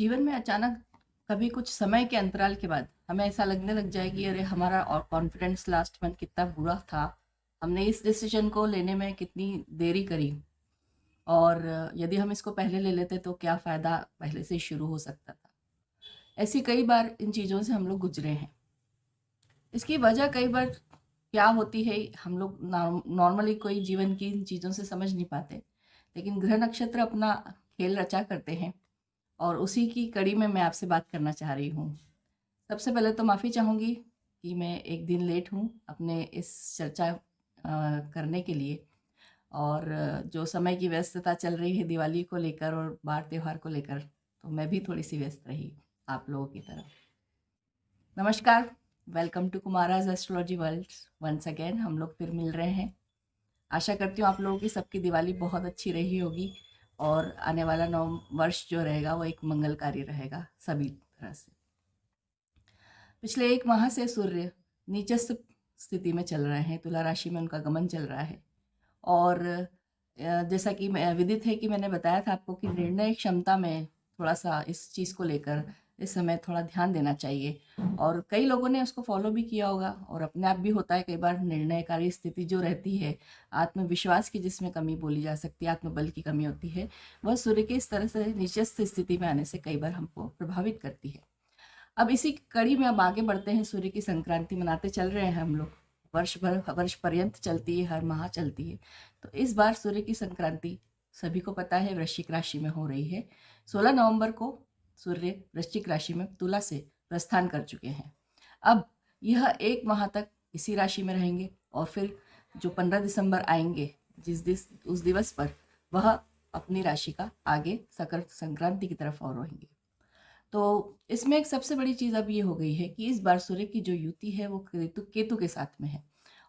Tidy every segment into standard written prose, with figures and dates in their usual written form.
जीवन में अचानक कभी कुछ समय के अंतराल के बाद हमें ऐसा लगने लग जाएगी, अरे हमारा और कॉन्फिडेंस लास्ट मंथ कितना बुरा था। हमने इस डिसीजन को लेने में कितनी देरी करी। और यदि हम इसको पहले ले लेते तो क्या फ़ायदा पहले से ही शुरू हो सकता था। ऐसी कई बार इन चीज़ों से हम लोग गुजरे हैं। इसकी वजह कई बार क्या होती है, हम लोग नॉर्मली कोई जीवन की इन चीज़ों से समझ नहीं पाते, लेकिन ग्रह नक्षत्र अपना खेल रचा करते हैं। और उसी की कड़ी में मैं आपसे बात करना चाह रही हूँ। सबसे पहले तो माफ़ी चाहूँगी कि मैं एक दिन लेट हूँ अपने इस चर्चा करने के लिए। और जो समय की व्यस्तता चल रही है दिवाली को लेकर और बार त्योहार को लेकर, तो मैं भी थोड़ी-सी व्यस्त रही आप लोगों की तरह। नमस्कार, welcome to Kumar's astrology world. Once again हम लोग फिर मिल रहे हैं। आशा करती हूँ आप लोगों की सबकी दिवाली बहुत अच्छी रही होगी और आने वाला नव वर्ष जो रहेगा वो एक मंगलकारी रहेगा सभी तरह से। पिछले 1 माह से सूर्य नीचस्थ स्थिति में चल रहे हैं, तुला राशि में उनका गमन चल रहा है। और जैसा कि मैं विदित है कि मैंने बताया था आपको कि निर्णय क्षमता में थोड़ा-सा इस चीज़ को लेकर इस समय थोड़ा ध्यान देना चाहिए। और कई लोगों ने उसको फ़ॉलो भी किया होगा और अपने आप भी होता है कई बार निर्णयकारी स्थिति जो रहती है, आत्मविश्वास की जिसमें कमी बोली जा सकती है, आत्मबल की कमी होती है, वह सूर्य के इस तरह से नीचस्थ स्थिति में आने से कई बार हमको प्रभावित करती है। अब इसी कड़ी में अब आगे बढ़ते हैं, सूर्य की संक्रांति मनाते चल रहे हैं हम लोग। वर्ष भर वर्ष पर्यंत चलती है, हर माह चलती है। तो इस बार सूर्य की संक्रांति सभी को पता है वृश्चिक राशि में हो रही है। 16 नवंबर को सूर्य वृश्चिक राशि में तुला से प्रस्थान कर चुके हैं। अब यह 1 माह तक इसी राशि में रहेंगे और फिर जो 15 दिसंबर आएंगे, उस दिवस पर वह अपनी राशि का आगे सकर संक्रांति की तरफ और रहेंगे। तो इसमें एक सबसे बड़ी चीज़ अब ये हो गई है कि इस बार सूर्य की जो युति है वो केतु केतु के साथ में है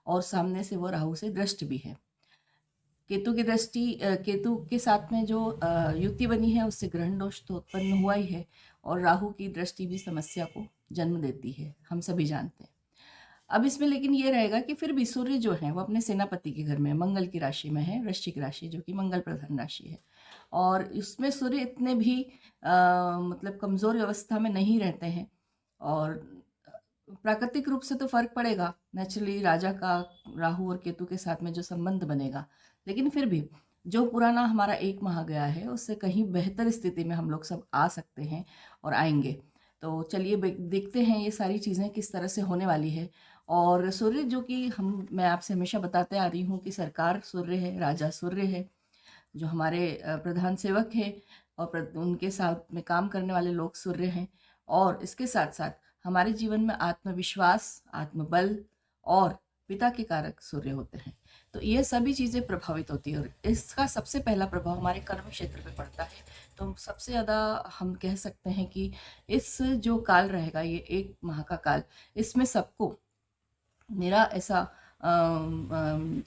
और सामने से वो राहु से दृष्ट भी है। केतु की दृष्टि केतु के साथ में जो युति बनी है उससे ग्रहण दोष तो उत्पन्न हुआ ही है और राहु की दृष्टि भी समस्या को जन्म देती है, हम सभी जानते हैं। अब इसमें लेकिन ये रहेगा कि फिर भी सूर्य जो है वो अपने सेनापति के घर में मंगल की राशि में है, वृश्चिक राशि जो कि मंगल प्रधान राशि है। और इसमें सूर्य इतने भी मतलब कमज़ोर अवस्था में नहीं रहते हैं। और प्राकृतिक रूप से तो फर्क पड़ेगा, नेचुरली राजा का राहु और केतु के साथ में जो संबंध बनेगा, लेकिन फिर भी जो पुराना हमारा 1 माह गया है उससे कहीं बेहतर स्थिति में हम लोग सब आ सकते हैं और आएंगे। तो चलिए देखते हैं ये सारी चीज़ें किस तरह से होने वाली है। और सूर्य जो कि हम मैं आपसे हमेशा बताते आ रही हूँ कि सरकार सूर्य है, राजा सूर्य है, जो हमारे प्रधान सेवक हैं और उनके साथ में काम करने वाले लोग सूर्य हैं। और इसके साथ साथ हमारे जीवन में आत्मविश्वास, आत्मबल और पिता के कारक सूर्य होते हैं। तो ये सभी चीज़ें प्रभावित होती है और इसका सबसे पहला प्रभाव हमारे कर्म क्षेत्र पे पड़ता है। तो सबसे ज़्यादा हम कह सकते हैं कि इस जो काल रहेगा, ये 1 माह का काल, इसमें सबको मेरा ऐसा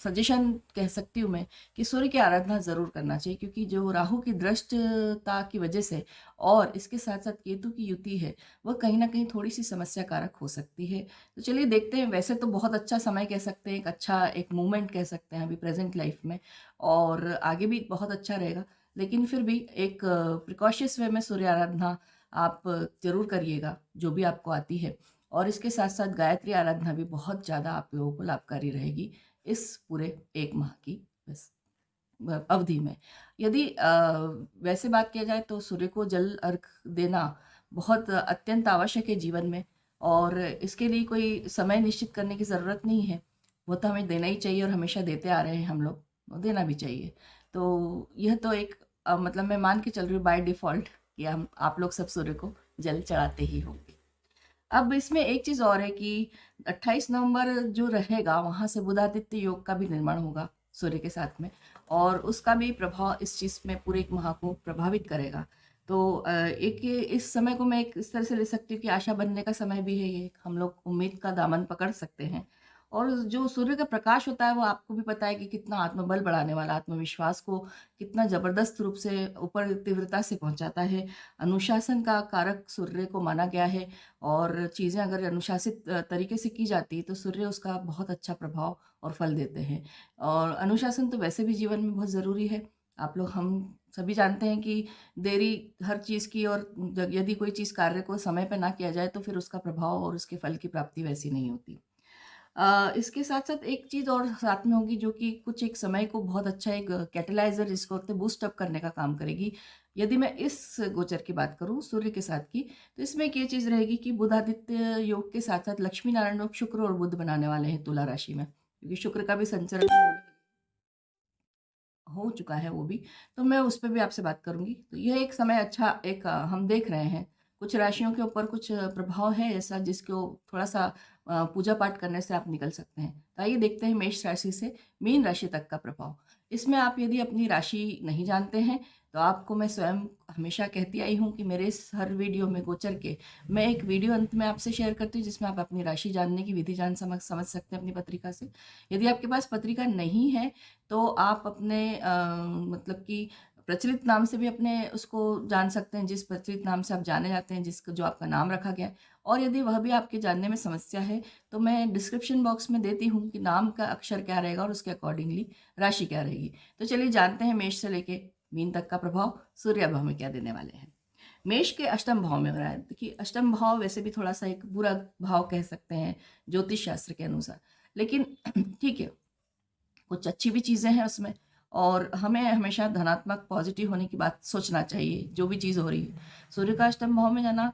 सजेशन कह सकती हूँ मैं कि सूर्य की आराधना ज़रूर करना चाहिए, क्योंकि जो राहु की दृष्टता की वजह से और इसके साथ साथ केतु की युति है, वह कहीं न कहीं थोड़ी-सी समस्या कारक हो सकती है। तो चलिए देखते हैं, वैसे तो बहुत अच्छा समय कह सकते हैं, एक अच्छा एक मोमेंट कह सकते हैं अभी प्रेज़ेंट लाइफ़ में और आगे भी बहुत अच्छा रहेगा। लेकिन फिर भी एक प्रिकॉशियस वे में सूर्य आराधना आप ज़रूर करिएगा, जो भी आपको आती है। और इसके साथ-साथ गायत्री आराधना भी बहुत ज़्यादा आप लोगों को लाभकारी रहेगी इस पूरे 1 माह की बस अवधि में। यदि वैसे बात किया जाए तो सूर्य को जल अर्घ देना बहुत अत्यंत आवश्यक है जीवन में और इसके लिए कोई समय निश्चित करने की ज़रूरत नहीं है। वो तो हमें देना ही चाहिए और हमेशा देते आ रहे हैं हम लोग, और देना भी चाहिए। तो यह तो एक मतलब मैं मान के चल रही हूँ बाय डिफ़ॉल्ट कि हम आप लोग सब सूर्य को जल चढ़ाते ही होंगे। अब इसमें एक चीज़ और है कि 28 नवंबर जो रहेगा वहाँ से बुधादित्य योग का भी निर्माण होगा सूर्य के साथ में और उसका भी प्रभाव इस चीज़ में पूरे 1 माह को प्रभावित करेगा। तो एक इस समय को मैं एक इस तरह से ले सकती हूँ कि आशा बनने का समय भी है ये, हम लोग उम्मीद का दामन पकड़ सकते हैं। और जो सूर्य का प्रकाश होता है वो आपको भी पता है कि कितना आत्मबल बढ़ाने वाला, आत्मविश्वास को कितना ज़बरदस्त रूप से ऊपर तीव्रता से पहुँचाता है। अनुशासन का कारक सूर्य को माना गया है और चीज़ें अगर अनुशासित तरीके से की जाती है तो सूर्य उसका बहुत अच्छा प्रभाव और फल देते हैं। और अनुशासन तो वैसे भी जीवन में बहुत ज़रूरी है आप लोग हम सभी जानते हैं कि देरी हर चीज़ की, और यदि कोई चीज़ कार्य को समय पे ना किया जाए तो फिर उसका प्रभाव और उसके फल की प्राप्ति वैसी नहीं होती। इसके साथ-साथ एक चीज़ और साथ में होगी जो कि कुछ एक समय को बहुत अच्छा एक कैटेलाइज़र जिसको बोलते हैं बूस्ट अप करने का काम करेगी। यदि मैं इस गोचर की बात करूँ सूर्य के साथ की, तो इसमें एक ये चीज़ रहेगी कि बुध-आदित्य योग के साथ-साथ लक्ष्मी नारायण योग शुक्र और बुध बनाने वाले हैं तुला राशि में। क्योंकि शुक्र का भी संचरण हो चुका है वो भी, तो मैं उस पे भी आपसे बात करूँगी। तो यह एक समय अच्छा एक हम देख रहे हैं, कुछ राशियों के ऊपर कुछ प्रभाव है ऐसा जिसको थोड़ा-सा पूजा-पाठ करने से आप निकल सकते हैं। तो आइए देखते हैं मेष राशि से मीन राशि तक का प्रभाव। इसमें आप यदि अपनी राशि नहीं जानते हैं, तो आपको मैं स्वयं हमेशा कहती आई हूँ कि मेरे इस हर वीडियो में गोचर के मैं एक वीडियो अंत में आपसे शेयर करती हूँ जिसमें आप अपनी राशि जानने की विधि समझ सकते हैं अपनी पत्रिका से। यदि आपके पास पत्रिका नहीं है, तो आप अपने मतलब कि प्रचलित नाम से भी अपने उसको जान सकते हैं, जिस प्रचलित नाम से आप जाने जाते हैं, जिसका जो आपका नाम रखा गया है। और यदि वह भी आपके जानने में समस्या है, तो मैं डिस्क्रिप्शन बॉक्स में देती हूँ कि नाम का अक्षर क्या रहेगा और उसके अकॉर्डिंगली राशि क्या रहेगी। तो चलिए जानते हैं मेष से लेके मीन तक का प्रभाव सूर्य अब हमें क्या देने वाले हैं। मेष के अष्टम भाव में हो रहा है। देखिए अष्टम भाव वैसे भी थोड़ा-सा एक बुरा भाव कह सकते हैं ज्योतिष शास्त्र के अनुसार। लेकिन ठीक है, कुछ अच्छी भी चीज़ें हैं उसमें, और हमें हमेशा धनात्मक पॉजिटिव होने की बात सोचना चाहिए, जो भी चीज़ हो रही है। सूर्य का अष्टम भाव में जाना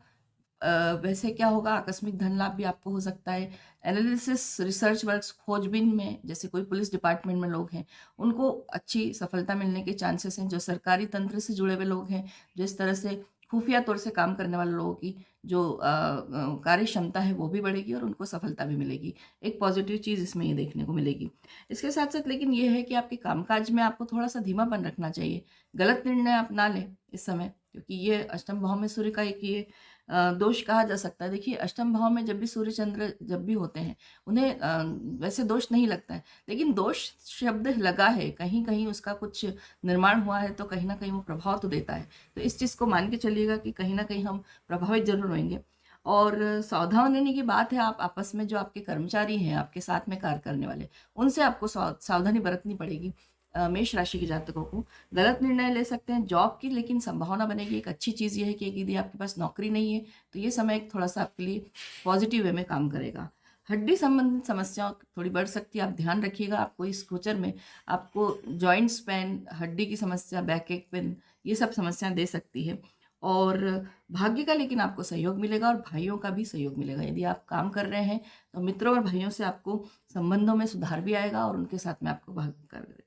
वैसे क्या होगा, आकस्मिक धन लाभ भी आपको हो सकता है। एनालिसिस, रिसर्च वर्क्स, खोजबीन में जैसे कोई पुलिस डिपार्टमेंट में लोग हैं, उनको अच्छी सफलता मिलने के चांसेस हैं। जो सरकारी तंत्र से जुड़े हुए लोग हैं, जो इस तरह से खुफिया तौर से काम करने वाले लोगों की जो कार्य क्षमता है वो भी बढ़ेगी और उनको सफलता भी मिलेगी। एक पॉजिटिव चीज़ इसमें ये देखने को मिलेगी। इसके साथ-साथ लेकिन ये है कि आपके कामकाज में आपको थोड़ा-सा धीमापन रखना चाहिए। गलत निर्णय आप ना लें इस समय, क्योंकि ये अष्टम भाव में सूर्य का एक ये दोष कहा जा सकता है। देखिए अष्टम भाव में जब भी सूर्य चंद्र जब भी होते हैं, उन्हें वैसे दोष नहीं लगता है, लेकिन दोष शब्द लगा है, कहीं-कहीं उसका कुछ निर्माण हुआ है तो कहीं न कहीं वो प्रभाव तो देता है। तो इस चीज़ को मान के चलिएगा कि कहीं न कहीं हम प्रभावित ज़रूर होंगे। और सावधान रहने की बात है, आप आपस में जो आपके कर्मचारी हैं, आपके साथ में कार्य करने वाले, उनसे आपको सावधानी बरतनी पड़ेगी। मेष राशि के जातकों को गलत निर्णय ले सकते हैं जॉब की, लेकिन संभावना बनेगी। एक अच्छी चीज़ ये है कि यदि आपके पास नौकरी नहीं है, तो ये समय एक थोड़ा-सा आपके लिए पॉजिटिव वे में काम करेगा। हड्डी संबंधित समस्याओं थोड़ी बढ़ सकती है, आप ध्यान रखिएगा। आपको इस गोचर में आपको जॉइंट्स पेन, हड्डी की समस्या, बैक पेन, ये सब समस्याएँ दे सकती है। और भाग्य का लेकिन आपको सहयोग मिलेगा और भाइयों का भी सहयोग मिलेगा। यदि आप काम कर रहे हैं, तो मित्रों और भाइयों से आपको संबंधों में सुधार भी आएगा और उनके साथ में आपको भाग्य करेगा।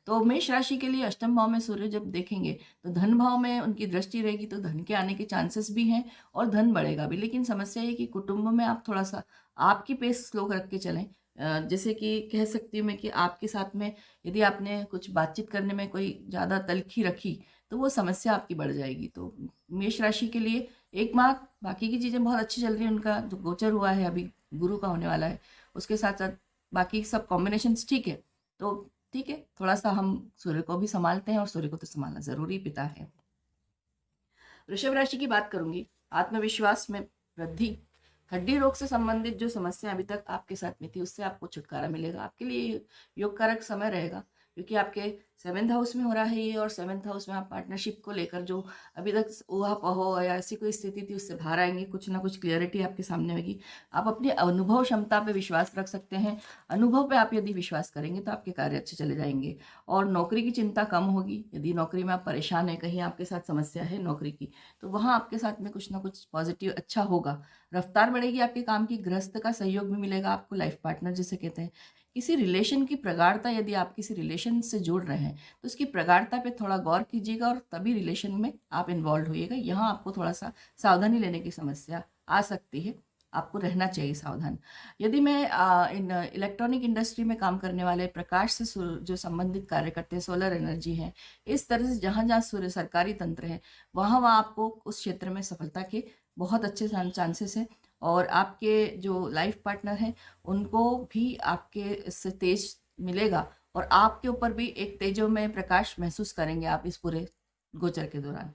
तो मेष राशि के लिए अष्टम भाव में सूर्य जब देखेंगे, तो धन भाव में उनकी दृष्टि रहेगी, तो धन के आने के चांसेस भी हैं और धन बढ़ेगा भी। लेकिन समस्या ये है कि कुटुंब में आप थोड़ा-सा आपकी पेस स्लो रख के चलें। जैसे कि कह सकती हूँ मैं कि आपके साथ में यदि आपने कुछ बातचीत करने में कोई ज़्यादा तल्खी रखी, तो वो समस्या आपकी बढ़ जाएगी। तो मेष राशि के लिए 1 माह बाकी की चीज़ें बहुत अच्छी चल रही हैं, उनका जो गोचर हुआ है अभी गुरु का होने वाला है, उसके साथ-साथ बाकी सब कॉम्बिनेशंस ठीक है। तो ठीक है, थोड़ा-सा हम सूर्य को भी सँभालते हैं और सूर्य को तो सँभालना ज़रूरी पिता है। वृषभ राशि की बात करूँगी, आत्मविश्वास में वृद्धि, हड्डी रोग से संबंधित जो समस्या अभी तक आपके साथ में थी, उससे आपको छुटकारा मिलेगा। आपके लिए योग कारक समय रहेगा, क्योंकि आपके 7th हाउस में हो रहा है ये, और 7th हाउस में आप पार्टनरशिप को लेकर जो अभी तक ऊहा-पोह या ऐसी कोई स्थिति थी, उससे बाहर आएँगे। कुछ ना कुछ क्लैरिटी आपके सामने होगी। आप अपनी अनुभव क्षमता पे विश्वास रख सकते हैं। अनुभव पे आप यदि विश्वास करेंगे, तो आपके कार्य अच्छे चले जाएँगे और नौकरी की चिंता कम होगी। यदि नौकरी में आप परेशान हैं, कहीं आपके साथ समस्या है नौकरी की, तो वहाँ आपके साथ में कुछ ना कुछ पॉज़िटिव अच्छा होगा। रफ्तार बढ़ेगी आपके काम की, गृहस्थ का सहयोग भी मिलेगा आपको, लाइफ पार्टनर जिसे कहते हैं। किसी रिलेशन की प्रगाढ़ता, यदि आप किसी रिलेशन से जुड़ रहे हैं, तो उसकी प्रगाढ़ता पे थोड़ा गौर कीजिएगा और तभी रिलेशन में आप इन्वॉल्व होइएगा। यहाँ आपको थोड़ा-सा सावधानी लेने की समस्या आ सकती है, आपको रहना चाहिए सावधान। यदि मैं इन इलेक्ट्रॉनिक इंडस्ट्री में काम करने वाले प्रकाश से जो संबंधित कार्य करते हैं, सोलर एनर्जी है, इस तरह से जहाँ-जहाँ सूर्य सरकारी तंत्र है, वहाँ-वहाँ आपको उस क्षेत्र में सफलता के बहुत अच्छे चांसेस हैं। और आपके जो लाइफ पार्टनर हैं, उनको भी आपके इससे तेज मिलेगा और आपके ऊपर भी एक तेजोमय प्रकाश महसूस करेंगे आप इस पूरे गोचर के दौरान।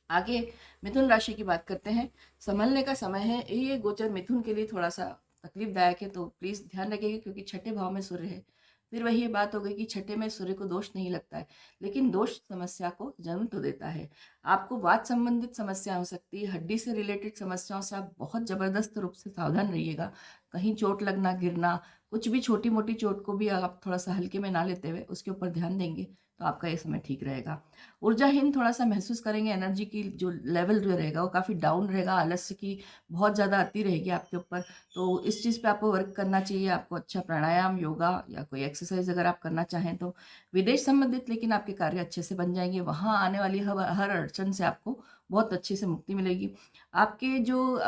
आगे मिथुन राशि की बात करते हैं। संभलने का समय है। ये गोचर मिथुन के लिए थोड़ा-सा तकलीफदायक है, तो प्लीज़ ध्यान रखिएगा, क्योंकि छठे भाव में सूर्य है। फिर वही ये बात हो गई कि छठे में सूर्य को दोष नहीं लगता है, लेकिन दोष समस्या को जन्म तो देता है। आपको वात संबंधित समस्या हो सकती है, हड्डी से रिलेटेड समस्याओं से आप बहुत ज़बरदस्त रूप से सावधान रहिएगा। कहीं चोट लगना, गिरना, कुछ भी छोटी-मोटी चोट को भी आप थोड़ा-सा हल्के में ना लेते हुए उसके ऊपर ध्यान देंगे, तो आपका ये समय ठीक रहेगा। ऊर्जाहीन थोड़ा-सा महसूस करेंगे, एनर्जी की जो लेवल जो रहेगा वो काफ़ी डाउन रहेगा, आलस्य की बहुत ज़्यादा आती रहेगी आपके ऊपर। तो इस चीज़ पे आपको वर्क करना चाहिए। आपको अच्छा प्राणायाम, योगा या कोई एक्सरसाइज अगर आप करना चाहें तो। विदेश संबंधित लेकिन आपके कार्य अच्छे से बन जाएँगे। वहाँ आने वाली हर अड़चन से आपको बहुत अच्छे से मुक्ति मिलेगी। आपके जो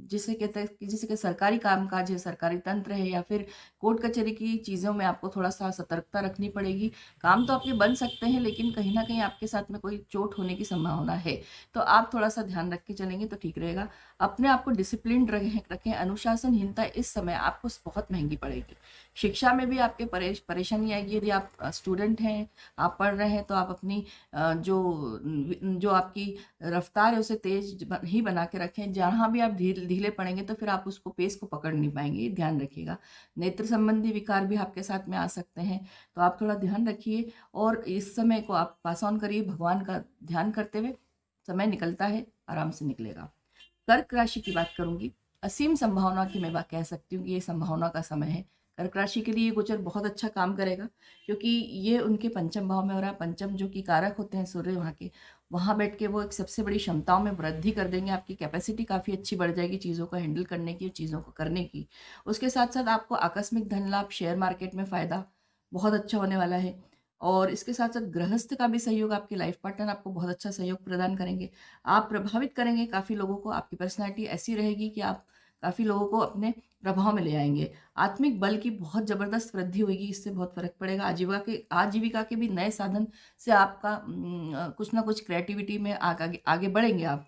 जिसे कहते हैं कि जिसे कि सरकारी कामकाज है, सरकारी तंत्र है या फिर कोर्ट कचहरी की चीज़ों में आपको थोड़ा-सा सतर्कता रखनी पड़ेगी। काम तो आपके बन सकते हैं, लेकिन कहीं न कहीं आपके साथ में कोई चोट होने की संभावना है। तो आप थोड़ा-सा ध्यान रख के चलेंगे तो ठीक रहेगा। अपने आप को डिसिप्लिन्ड रखें। अनुशासनहीनता इस समय आपको बहुत महँगी पड़ेगी। शिक्षा में भी आपके परेशानी आएगी। यदि आप स्टूडेंट हैं, आप पढ़ रहे हैं, तो आप अपनी जो आपकी रफ्तार है उसे तेज़ ही बना के रखें। जहाँ भी आप ढीले पड़ेंगे तो फिर आप उसको पेस को पकड़ नहीं पाएँगे, ये ध्यान रखिएगा। नेत्र संबंधी विकार भी आपके साथ में आ सकते हैं, तो आप थोड़ा ध्यान रखिए और इस समय को आप पास ऑन करिए भगवान का ध्यान करते हुए। समय निकलता है, आराम से निकलेगा। कर्क राशि की बात करूँगी। असीम संभावना की मैं बात कह सकती हूँ कि ये संभावना का समय है। कर्क राशि के लिए ये गोचर बहुत अच्छा काम करेगा, क्योंकि ये उनके पंचम भाव में हो रहा है। पंचम जो कि कारक होते हैं सूर्य वहाँ के, वहाँ बैठ के वो एक सबसे बड़ी क्षमताओं में वृद्धि कर देंगे। आपकी कैपेसिटी काफ़ी अच्छी बढ़ जाएगी चीज़ों को हैंडल करने की, चीज़ों को करने की। उसके साथ-साथ आपको आकस्मिक धन लाभ, शेयर मार्केट में फ़ायदा बहुत अच्छा होने वाला है। और इसके साथ-साथ गृहस्थ का भी सहयोग, आपके लाइफ पार्टनर आपको बहुत अच्छा सहयोग प्रदान करेंगे। आप प्रभावित करेंगे काफ़ी लोगों को, आपकी पर्सनैलिटी ऐसी रहेगी कि आप काफ़ी लोगों को अपने प्रभाव में ले आएँगे। आत्मिक बल की बहुत ज़बरदस्त वृद्धि होएगी, इससे बहुत फ़र्क पड़ेगा। आजीविका के भी नए साधन से आपका कुछ ना कुछ क्रिएटिविटी में आगे आगे बढ़ेंगे आप।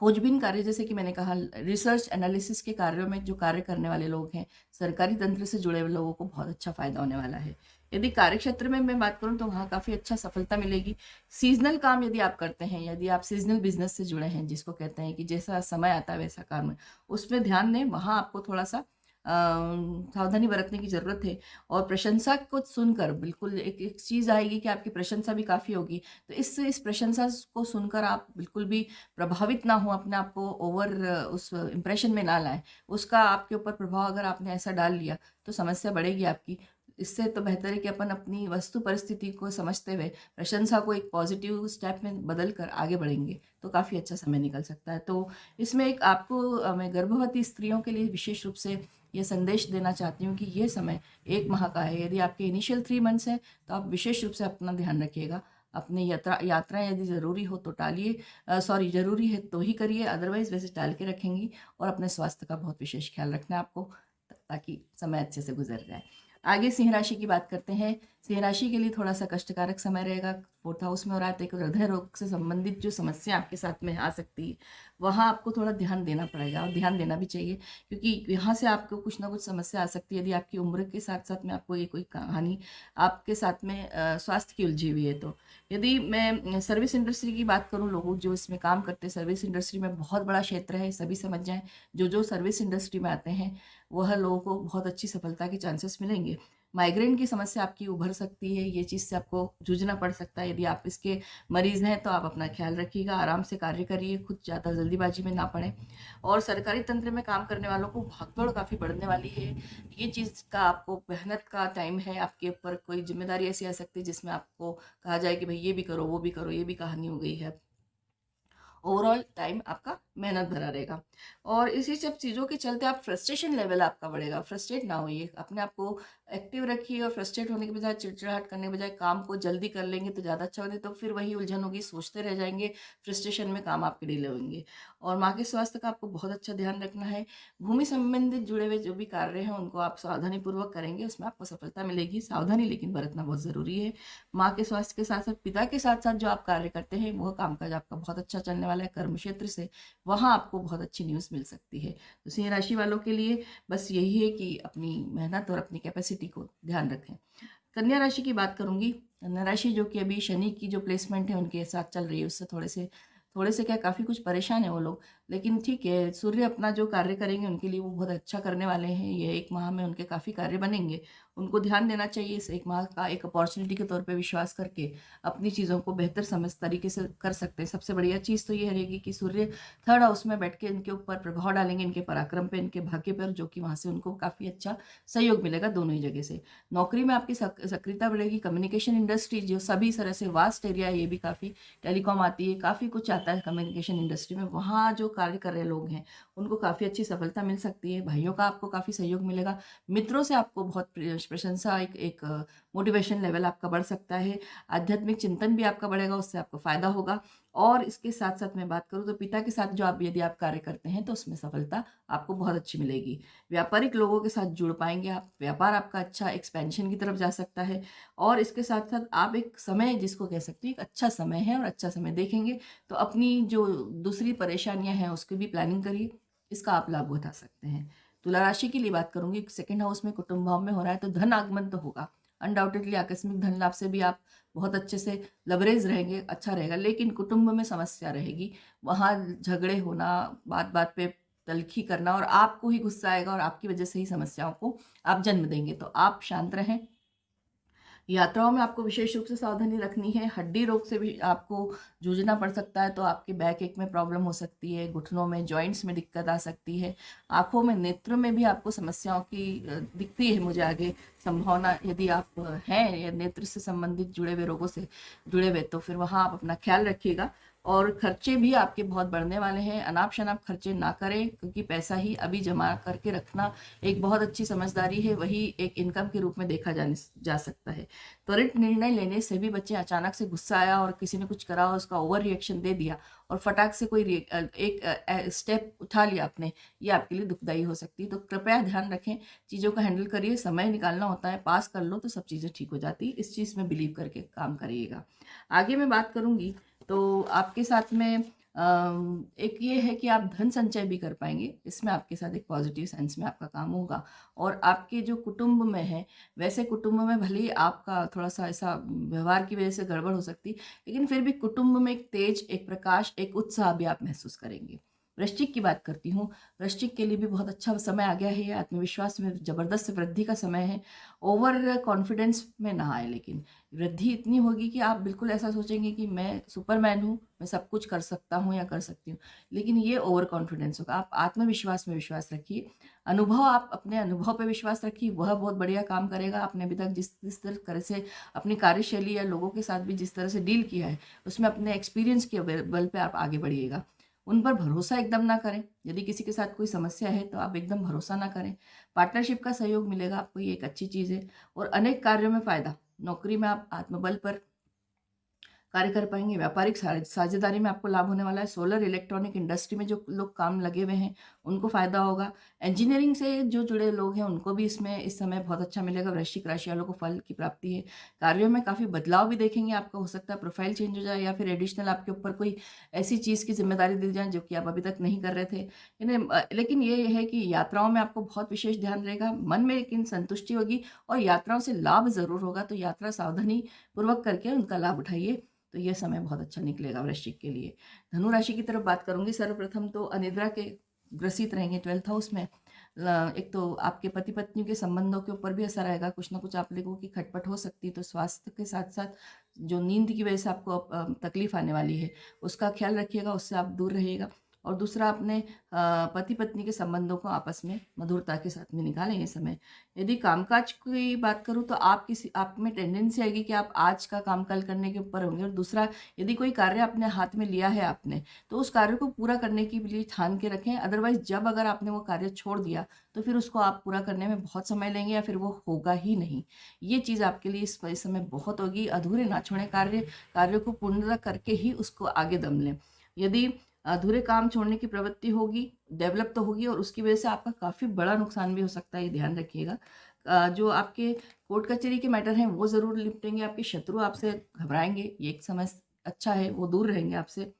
खोजबीन कार्य, जैसे कि मैंने कहा, रिसर्च एनालिसिस के कार्यों में जो कार्य करने वाले लोग हैं, सरकारी तंत्र से जुड़े हुए लोगों को बहुत अच्छा फ़ायदा होने वाला है। यदि कार्यक्षेत्र में मैं बात करूँ तो वहाँ काफ़ी अच्छा सफलता मिलेगी। सीज़नल काम यदि आप करते हैं, यदि आप सीज़नल बिज़नेस से जुड़े हैं, जिसको कहते हैं कि जैसा समय आता है वैसा काम है, उसमें ध्यान दें। वहाँ आपको थोड़ा-सा सावधानी बरतने की ज़रूरत है। और प्रशंसा को सुनकर बिल्कुल एक एक चीज़ आएगी कि आपकी प्रशंसा भी काफ़ी होगी। तो इस प्रशंसा को सुनकर आप बिल्कुल भी प्रभावित ना हों, अपने आप को ओवर उस इम्प्रेशन में ना लाएँ। उसका आपके ऊपर प्रभाव अगर आपने ऐसा डाल लिया, तो समस्या बढ़ेगी आपकी। इससे तो बेहतर है कि अपन अपनी वस्तु परिस्थिति को समझते हुए प्रशंसा को एक पॉज़िटिव स्टेप में बदल कर आगे बढ़ेंगे, तो काफ़ी अच्छा समय निकल सकता है। तो इसमें एक आपको मैं गर्भवती स्त्रियों के लिए विशेष रूप से ये संदेश देना चाहती हूँ कि ये समय 1 माह का है। यदि आपके इनिशियल 3 मंथ्स हैं, तो आप विशेष रूप से अपना ध्यान रखिएगा। अपनी यात्राएँ यदि ज़रूरी हो तो टालिए, सॉरी, ज़रूरी है तो ही करिए, अदरवाइज़ वैसे टाल के रखेंगी। और अपने स्वास्थ्य का बहुत विशेष ख़्याल रखना है आपको, ताकि समय अच्छे से गुज़र जाए। आगे सिंह राशि की बात करते हैं। सिंह राशि के लिए थोड़ा-सा कष्टकारक समय रहेगा। 4th हाउस में हो रहा है, तो एक हृदय रोग से संबंधित जो समस्या आपके साथ में आ सकती है, वहाँ आपको थोड़ा ध्यान देना पड़ेगा और ध्यान देना भी चाहिए, क्योंकि यहाँ से आपको कुछ ना कुछ समस्या आ सकती है। यदि आपकी उम्र के साथ-साथ में आपको ये कोई कहानी आपके साथ में स्वास्थ्य की उलझी हुई है तो। यदि मैं सर्विस इंडस्ट्री की बात करूँ, लोगों जो इसमें काम करते हैं, सर्विस इंडस्ट्री में बहुत बड़ा क्षेत्र है, सभी समझ जाएँ। जो सर्विस इंडस्ट्री में आते हैं, वह लोगों को बहुत अच्छी सफलता के चांसेस मिलेंगे। माइग्रेन की समस्या आपकी उभर सकती है, ये चीज़ से आपको जूझना पड़ सकता है। यदि आप इसके मरीज़ हैं, तो आप अपना ख़्याल रखिएगा, आराम से कार्य करिए, खुद ज़्यादा जल्दीबाजी में ना पड़ें। और सरकारी तंत्र में काम करने वालों को भागदौड़ काफ़ी बढ़ने वाली है। ये चीज़ का आपको मेहनत का टाइम है, आपके ऊपर कोई ज़िम्मेदारी ऐसी आ सकती है जिसमें आपको कहा जाए कि भई ये भी करो, वो भी करो, ये भी कहानी हो गई है। ओवरऑल टाइम आपका मेहनत भरा रहेगा। और इसी सब चीज़ों के चलते आप फ्रस्ट्रेशन लेवल आपका बढ़ेगा। फ्रस्ट्रेट ना होइए, अपने आप को एक्टिव रखिए और फ्रस्ट्रेट होने के बजाय, चिड़चिड़ाहट करने के बजाय काम को जल्दी कर लेंगे तो ज़्यादा अच्छा होगा। नहीं तो फिर वही उलझन होगी, सोचते रह जाएँगे, फ्रस्ट्रेशन में काम आपके डिले होंगे। और माँ के स्वास्थ्य का आपको बहुत अच्छा ध्यान रखना है। भूमि संबंधित जुड़े हुए जो भी कार्य हैं उनको आप सावधानीपूर्वक करेंगे, उसमें आपको सफलता मिलेगी। सावधानी लेकिन बरतना बहुत ज़रूरी है। माँ के स्वास्थ्य के साथ-साथ पिता के साथ-साथ जो आप कार्य करते हैं, वह कामकाज आपका बहुत अच्छा चलने वाला है कर्म क्षेत्र से, वहाँ आपको बहुत अच्छी न्यूज़ मिल सकती है। तो सिंह राशि वालों के लिए बस यही है कि अपनी मेहनत और अपनी कैपेसिटी को ध्यान रखें। कन्या राशि की बात करूँगी। कन्या राशि जो कि अभी शनि की जो प्लेसमेंट है उनके साथ चल रही है, उससे थोड़े से थोड़े से क्या काफ़ी कुछ परेशान है वो लोग, लेकिन ठीक है, सूर्य अपना जो कार्य करेंगे उनके लिए वो बहुत अच्छा करने वाले हैं। ये 1 माह में उनके काफ़ी कार्य बनेंगे। उनको ध्यान देना चाहिए, इस 1 माह का एक अपॉर्च्युनिटी के तौर पे विश्वास करके अपनी चीज़ों को बेहतर समझ तरीके से कर सकते हैं। सबसे बढ़िया चीज़ तो ये रहेगी कि सूर्य 3rd हाउस में बैठ के इनके ऊपर प्रभाव डालेंगे, इनके पराक्रम पे, इनके भाग्य पर, जो कि वहाँ से उनको काफ़ी अच्छा सहयोग मिलेगा दोनों ही जगह से। नौकरी में आपकी सक्रियता बढ़ेगी। कम्युनिकेशन इंडस्ट्री जो सभी तरह से वास्ट एरिया है, ये भी काफ़ी टेलीकॉम आती है, काफ़ी कुछ आता है कम्युनिकेशन इंडस्ट्री में, वहाँ जो कार्य कर रहे लोग हैं उनको काफ़ी अच्छी सफलता मिल सकती है। भाइयों का आपको काफ़ी सहयोग मिलेगा। मित्रों से आपको बहुत प्रशंसा, एक एक मोटिवेशन लेवल आपका बढ़ सकता है। आध्यात्मिक चिंतन भी आपका बढ़ेगा, उससे आपको फ़ायदा होगा। और इसके साथ-साथ मैं बात करूँ तो पिता के साथ जो आप यदि आप कार्य करते हैं तो उसमें सफलता आपको बहुत अच्छी मिलेगी। व्यापारिक लोगों के साथ जुड़ पाएँगे आप, व्यापार आपका अच्छा एक्सपेंशन की तरफ जा सकता है। और इसके साथ-साथ आप एक समय जिसको कह सकते हैं, एक अच्छा समय है और अच्छा समय देखेंगे, तो अपनी जो दूसरी परेशानियाँ हैं उसकी भी प्लानिंग करिए, इसका आप लाभ उठा सकते हैं। तुला राशि के लिए बात करूँगी, 2nd हाउस में कुटुंब भाव में हो रहा है तो धन आगमन तो होगा। अनडाउटेडली आकस्मिक धन लाभ से भी आप बहुत अच्छे से लवरेज रहेंगे, अच्छा रहेगा, लेकिन कुटुंब में समस्या रहेगी। वहाँ झगड़े होना, बात-बात पे तल्खी करना और आपको ही गुस्सा आएगा और आपकी वजह से ही समस्याओं को आप जन्म देंगे। तो आप शांत रहें। यात्राओं में आपको विशेष रूप से सावधानी रखनी है। हड्डी रोग से भी आपको जूझना पड़ सकता है, तो आपके बैक एक में प्रॉब्लम हो सकती है, घुटनों में, जॉइंट्स में दिक्कत आ सकती है। आँखों में, नेत्र में भी आपको समस्याओं की दिखती है मुझे आगे संभावना, यदि आप हैं या नेत्र से संबंधित जुड़े हुए रोगों से जुड़े हुए, तो फिर वहाँ आप अपना ख्याल रखिएगा। और खर्चे भी आपके बहुत बढ़ने वाले हैं। अनाप-शनाप खर्चे ना करें, क्योंकि पैसा ही अभी जमा करके रखना एक बहुत अच्छी समझदारी है, वही एक इनकम के रूप में देखा जा सकता है। त्वरित निर्णय लेने से भी बच्चे, अचानक से गुस्सा आया और किसी ने कुछ करा और उसका ओवर रिएक्शन दे दिया और फटाक से कोई एक स्टेप उठा लिया आपने, ये आपके लिए दुखदायी हो सकती है। तो कृपया ध्यान रखें, चीज़ों को हैंडल करिए, समय निकालना होता है, पास कर लो तो सब चीज़ें ठीक हो जाती है। इस चीज़ में बिलीव करके काम करिएगा। आगे मैं बात करूँगी तो आपके साथ में एक ये है कि आप धन संचय भी कर पाएँगे। इसमें आपके साथ एक पॉज़िटिव सेंस में आपका काम होगा। और आपके जो कुटुंब में है, वैसे कुटुंब में भले ही आपका थोड़ा-सा ऐसा व्यवहार की वज़ह से गड़बड़ हो सकती है, लेकिन फिर भी कुटुंब में एक तेज, एक प्रकाश, एक उत्साह भी आप महसूस करेंगे। वृश्चिक की बात करती हूँ। वृश्चिक के लिए भी बहुत अच्छा समय आ गया है, आत्मविश्वास में ज़बरदस्त वृद्धि का समय है। ओवर कॉन्फिडेंस में ना आए, लेकिन वृद्धि इतनी होगी कि आप बिल्कुल ऐसा सोचेंगे कि मैं सुपरमैन हूँ, मैं सब कुछ कर सकता हूँ या कर सकती हूँ। लेकिन ये ओवर कॉन्फिडेंस होगा। आप आत्मविश्वास में विश्वास रखिए। अनुभव, आप अपने अनुभव पे विश्वास रखिए, वह बहुत बढ़िया काम करेगा। आपने अभी तक जिस तरह से अपनी कार्यशैली या लोगों के साथ भी जिस तरह से डील किया है, उसमें अपने एक्सपीरियंस के बल पे आप आगे बढ़िएगा। उन पर भरोसा एकदम ना करें। यदि किसी के साथ कोई समस्या है, तो आप एकदम भरोसा ना करें। पार्टनरशिप का सहयोग मिलेगा आपको, ये एक अच्छी चीज़ है। और अनेक कार्यों में फ़ायदा। नौकरी में आप आत्मबल पर कार्य कर पाएँगे। व्यापारिक साझेदारी में आपको लाभ होने वाला है। सोलर इलेक्ट्रॉनिक इंडस्ट्री में जो लोग काम लगे हुए हैं, उनको फ़ायदा होगा। इंजीनियरिंग से जो जुड़े लोग हैं, उनको भी इसमें इस समय बहुत अच्छा मिलेगा। वृश्चिक राशि वालों को फल की प्राप्ति है। कार्यों में काफ़ी बदलाव भी देखेंगे। आपका हो सकता है प्रोफ़ाइल चेंज हो जाए या फिर एडिशनल आपके ऊपर कोई ऐसी चीज़ की ज़िम्मेदारी दी जाए, जो कि आप अभी तक नहीं कर रहे थे। लेकिन ये है कि यात्राओं में आपको बहुत विशेष ध्यान रहेगा। मन में लेकिन संतुष्टि होगी और यात्राओं से लाभ ज़रूर होगा, तो यात्रा सावधानी पूर्वक करके उनका लाभ उठाइए। तो ये समय बहुत अच्छा निकलेगा वृश्चिक के लिए। धनु राशि की तरफ बात करूँगी। सर्वप्रथम तो अनिद्रा के ग्रसित रहेंगे 12th हाउस में। एक तो आपके पति-पत्नी के संबंधों के ऊपर भी असर आएगा, कुछ ना कुछ आप लोगों की खटपट हो सकती है, तो स्वास्थ्य के साथ-साथ जो नींद की वजह से आपको तकलीफ आने वाली है, उसका ख़्याल रखिएगा, उससे आप दूर रहिएगा। और दूसरा, अपने पति-पत्नी के संबंधों को आपस में मधुरता के साथ में निकालें ये समय। यदि कामकाज की बात करूँ तो आप में टेंडेंसी आएगी कि आप आज का काम कल करने के ऊपर होंगे। और दूसरा, यदि कोई कार्य अपने हाथ में लिया है आपने, तो उस कार्य को पूरा करने के लिए ठान के रखें। अदरवाइज़ जब अगर आपने वो कार्य छोड़ दिया, तो फिर उसको आप पूरा करने में बहुत समय लेंगे या फिर वो होगा ही नहीं। ये चीज़ आपके लिए इस समय बहुत होगी। अधूरे ना छोड़ें कार्य को पूर्णतः करके ही उसको आगे दम लें। यदि अधूरे काम छोड़ने की प्रवृत्ति होगी, डेवलप तो होगी और उसकी वजह से आपका काफ़ी बड़ा नुकसान भी हो सकता है, ये ध्यान रखिएगा। जो आपके कोर्ट कचहरी के मैटर हैं, वो ज़रूर निपटेंगे। आपके शत्रु आपसे घबराएँगे, ये एक समय अच्छा है, वो दूर रहेंगे आपसे।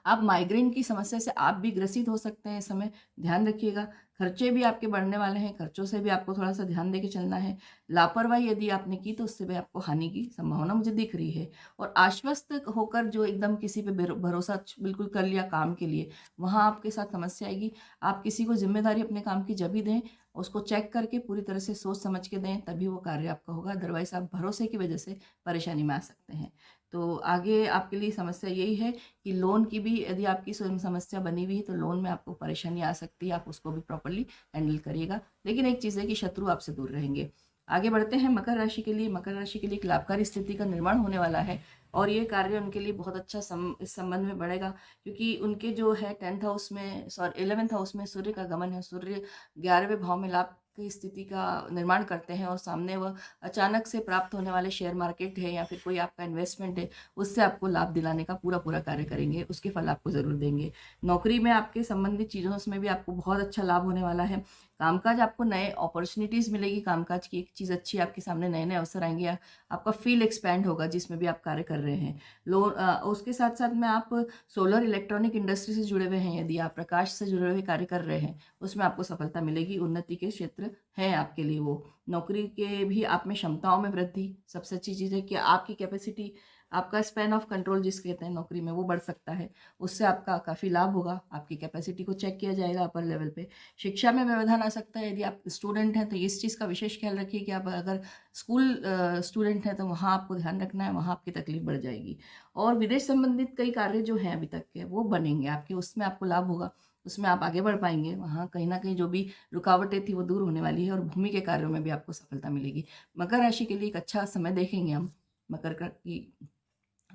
आप माइग्रेन की समस्या से आप भी ग्रसित हो सकते हैं इस समय, ध्यान रखिएगा। खर्चे भी आपके बढ़ने वाले हैं, खर्चों से भी आपको थोड़ा-सा ध्यान देके चलना है। लापरवाही यदि आपने की तो उससे भी आपको हानि की संभावना मुझे दिख रही है। और आश्वस्त होकर जो एकदम किसी पे भरोसा बिल्कुल कर लिया काम के लिए, वहाँ आपके साथ समस्या आएगी। आप किसी को ज़िम्मेदारी अपने काम की जभी दें, उसको चेक करके पूरी तरह से सोच समझ के दें, तभी वो कार्य आपका होगा, अदरवाइज़ आप भरोसे की वजह से परेशानी में आ सकते हैं। तो आगे आपके लिए समस्या यही है कि लोन की भी यदि आपकी समस्या बनी हुई है तो लोन में आपको परेशानी आ सकती है, आप उसको भी प्रॉपर्ली हैंडल करिएगा। लेकिन एक चीज़ है कि शत्रु आपसे दूर रहेंगे। आगे बढ़ते हैं मकर राशि के लिए। मकर राशि के लिए एक लाभकारी स्थिति का निर्माण होने वाला है और ये कार्य उनके लिए बहुत अच्छा इस संबंध में बढ़ेगा, क्योंकि उनके जो है 10th हाउस में, सॉरी 11th हाउस में सूर्य का गमन है। सूर्य 11वें भाव में लाभ की स्थिति का निर्माण करते हैं और सामने वह अचानक से प्राप्त होने वाले शेयर मार्केट है या फिर कोई आपका इन्वेस्टमेंट है, उससे आपको लाभ दिलाने का पूरा कार्य करेंगे, उसके फल आपको ज़रूर देंगे। नौकरी में आपके संबंधित चीज़ों उसमें भी आपको बहुत अच्छा लाभ होने वाला है। कामकाज आपको नए अपॉर्चुनिटीज़ मिलेगी, कामकाज की एक चीज़ अच्छी आपके सामने नए-नए अवसर आएँगे, या आपका फ़ील्ड एक्सपैंड होगा जिसमें भी आप कार्य कर रहे हैं। उसके साथ-साथ में आप सोलर इलेक्ट्रॉनिक इंडस्ट्री से जुड़े हुए हैं, यदि आप प्रकाश से जुड़े हुए कार्य कर रहे हैं, उसमें आपको सफलता मिलेगी, उन्नति के क्षेत्र हैं आपके लिए वो। नौकरी के भी आप में क्षमताओं में वृद्धि, सबसे अच्छी चीज़ है कि आपकी कैपेसिटी, आपका स्पैन ऑफ कंट्रोल जिसे कहते हैं नौकरी में, वो बढ़ सकता है। उससे आपका काफ़ी लाभ होगा, आपकी कैपेसिटी को चेक किया जाएगा अपर लेवल पे। शिक्षा में व्यवधान आ सकता है, यदि आप स्टूडेंट हैं तो इस चीज़ का विशेष ख्याल रखिए कि आप अगर स्कूल स्टूडेंट हैं तो वहाँ आपको ध्यान रखना है, वहाँ आपकी तकलीफ बढ़ जाएगी। और विदेश संबंधित कई कार्य जो हैं अभी तक के, वो बनेंगे आपके, उसमें आपको लाभ होगा, उसमें आप आगे बढ़ पाएँगे। वहाँ कहीं न कहीं जो भी रुकावटें थी वो दूर होने वाली है और भूमि के कार्यों में भी आपको सफलता मिलेगी। मकर राशि के लिए एक अच्छा समय देखेंगे हम, मकर का कि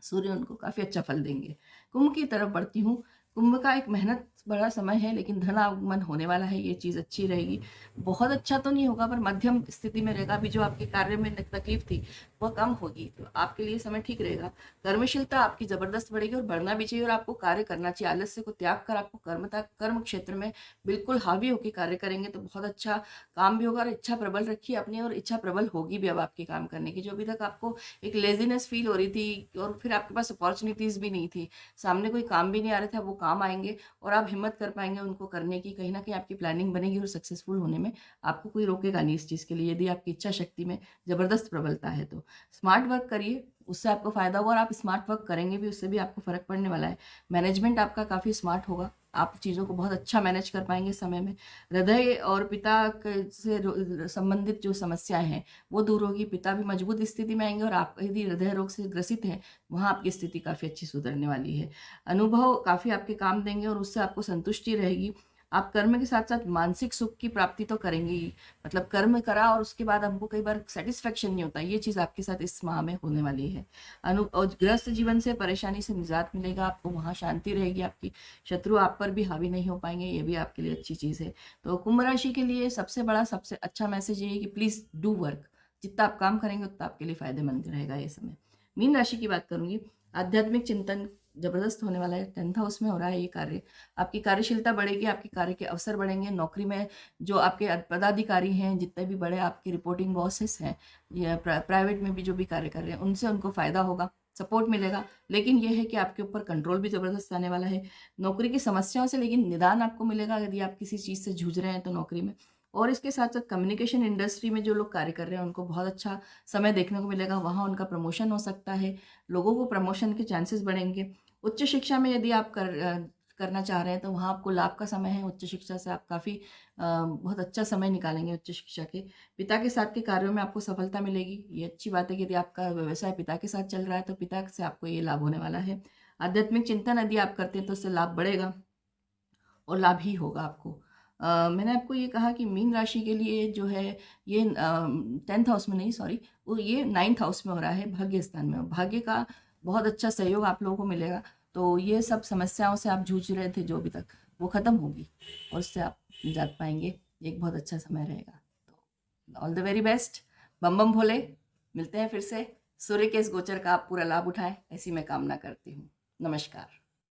सूर्य उनको काफ़ी अच्छा फल देंगे। कुंभ की तरफ बढ़ती हूँ। कुंभ का एक मेहनत भरा समय है, लेकिन धन आगमन होने वाला है, ये चीज़ अच्छी रहेगी। बहुत अच्छा तो नहीं होगा पर मध्यम स्थिति में रहेगा। अभी जो आपके कार्य में तकलीफ थी वह कम होगी, तो आपके लिए समय ठीक रहेगा। कर्मशीलता आपकी ज़बरदस्त बढ़ेगी और बढ़ना भी चाहिए और आपको कार्य करना चाहिए। आलस्य को त्याग कर आपको कर्म क्षेत्र में बिल्कुल हावी होकर कार्य करेंगे तो बहुत अच्छा काम भी होगा। और इच्छा प्रबल रखिए अपनी, और इच्छा प्रबल होगी भी अब आपके काम करने की। जो अभी तक आपको एक लेज़ीनेस फ़ील हो रही थी और फिर आपके पास अपॉर्च्युनिटीज़ भी नहीं थी, सामने कोई काम भी नहीं आ रहा था, वो काम आएँगे और आप हिम्मत कर पाएँगे उनको करने की। कहीं न कहीं आपकी प्लानिंग बनेगी और सक्सेसफुल होने में आपको कोई रोकेगा नहीं इस चीज़ के लिए, यदि आपकी इच्छा शक्ति में ज़बरदस्त प्रबलता है तो। स्मार्ट वर्क करिए, उससे आपको फ़ायदा होगा और आप स्मार्ट वर्क करेंगे भी, उससे भी आपको फ़र्क पड़ने वाला है। मैनेजमेंट आपका काफ़ी स्मार्ट होगा, आप चीज़ों को बहुत अच्छा मैनेज कर पाएँगे समय में। हृदय और पिता क से संबंधित जो समस्याएँ हैं, वो दूर होगी, पिता भी मजबूत स्थिति में आएँगे और आप यदि हृदय रोग से ग्रसित हैं, वहाँ आपकी स्थिति काफ़ी अच्छी सुधरने वाली है। अनुभव काफ़ी आपके काम देंगे और उससे आपको संतुष्टि रहेगी। आप कर्म के साथ-साथ मानसिक सुख की प्राप्ति तो करेंगे ही, मतलब कर्म करा और उसके बाद हमको कई बार सैटिस्फैक्शन नहीं होता, ये चीज़ आपके साथ इस माह में होने वाली है। और गृहस्थ जीवन से परेशानी से निजात मिलेगा आपको, वहाँ शांति रहेगी आपकी, शत्रु आप पर भी हावी नहीं हो पाएँगे, ये भी आपके लिए अच्छी चीज़ है। तो कुंभ राशि के लिए सबसे अच्छा मैसेज ये है कि प्लीज़ डू वर्क, जितना आप काम करेंगे उतना आपके लिए फ़ायदेमंद रहेगा ये समय। मीन राशि की बात करूँगी, आध्यात्मिक चिंतन ज़बरदस्त होने वाला है, 10th हाउस में हो रहा है ये कार्य। आपकी कार्यशीलता बढ़ेगी, आपके कार्य के अवसर बढ़ेंगे, नौकरी में जो आपके पदाधिकारी हैं, जितने भी बड़े आपके रिपोर्टिंग बॉसेस हैं या प्राइवेट में भी जो भी कार्य कर रहे हैं, उनसे उनको फ़ायदा होगा, सपोर्ट मिलेगा। लेकिन ये है कि आपके ऊपर कंट्रोल भी ज़बरदस्त आने वाला है। नौकरी की समस्याओं से लेकिन निदान आपको मिलेगा यदि आप किसी चीज़ से जूझ रहे हैं तो नौकरी में। और इसके साथ-साथ कम्युनिकेशन इंडस्ट्री में जो लोग कार्य कर रहे हैं, उनको बहुत अच्छा समय देखने को मिलेगा, वहाँ उनका प्रमोशन हो सकता है, लोगों को प्रमोशन के चांसेस बढ़ेंगे। उच्च शिक्षा में यदि आप करना चाह रहे हैं तो वहाँ आपको लाभ का समय है। उच्च शिक्षा से आप काफ़ी बहुत अच्छा समय निकालेंगे उच्च शिक्षा के। पिता के साथ के कार्यों में आपको सफलता मिलेगी। ये अच्छी बात है कि यदि आपका व्यवसाय पिता के साथ चल रहा है तो पिता से आपको ये लाभ होने वाला है। आध्यात्मिक चिंतन यदि आप करते हैं तो उससे लाभ बढ़ेगा और लाभ ही होगा आपको। मैंने आपको ये कहा कि मीन राशि के लिए जो है ये 10th हाउस में नहीं, सॉरी, वो ये 9th हाउस में हो रहा है, भाग्य स्थान में। भाग्य का बहुत अच्छा सहयोग आप लोगों को मिलेगा। तो ये सब समस्याओं से आप जूझ रहे थे जो अभी तक, वो ख़त्म होगी और उससे आप निजात पाएँगे। एक बहुत अच्छा समय रहेगा। तो ऑल द वेरी बेस्ट। बम बम भोले। मिलते हैं फिर से। सूर्य के इस गोचर का आप पूरा लाभ उठाएँ, ऐसी मैं कामना करती हूँ। नमस्कार।